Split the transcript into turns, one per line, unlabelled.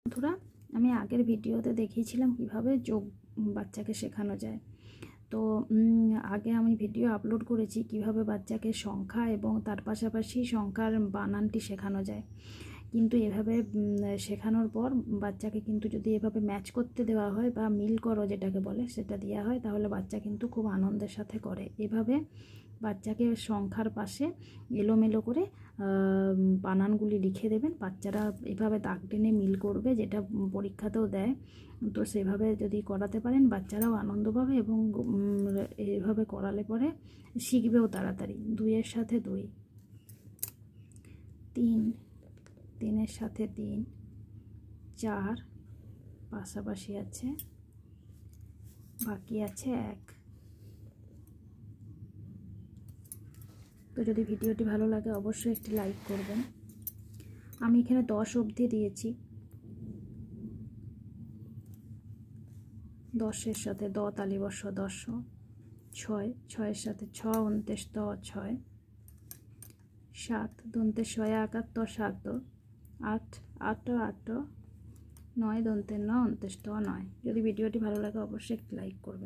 বন্ধুরা, আমি আগের ভিডিওতে দেখিয়েছিলাম কিভাবে যোগ বাচ্চাকে শেখানো যায়। তো আগে আমি ভিডিও আপলোড করেছি কিভাবে বাচ্চাকে সংখ্যা এবং তার পাশাপাশি সংখ্যার বানানটি শেখানো যায়। কিন্তু এভাবে শেখানোর পর বাচ্চাকে কিন্তু যদি এভাবে ম্যাচ করতে দেওয়া হয় বা মিল করো যেটাকে বলে সেটা দেওয়া হয়, তাহলে বাচ্চা কিন্তু খুব আনন্দের সাথে করে। এভাবে বাচ্চাকে সংখ্যার পাশে এলোমেলো করে বানানগুলি লিখে দেবেন। বাচ্চারা এভাবে দাগ টেনে মিল করবে, যেটা পরীক্ষাতেও দেয়। তো সেভাবে যদি করাতে পারেন বাচ্চারাও আনন্দ পাবে এবং এভাবে করালে পরে শিখবেও তাড়াতাড়ি। 2-এর সাথে 2, 3, 3-এর সাথে 3, 4 পাশাপাশি আছে, বাকি আছে 1। তো যদি ভিডিওটি ভালো লাগে অবশ্যই একটি লাইক করবেন। আমি এখানে 10 অবধি দিয়েছি। 10-এর সাথে দ তালিবর্ষ 10, 6, 6-এর সাথে 6 29 দ 6, 7 দন্তে 6 71 7, 8 8 8, 9 দন্তে 9 29 দ 9। যদি ভিডিওটি ভালো লাগে অবশ্যই একটি লাইক করবেন।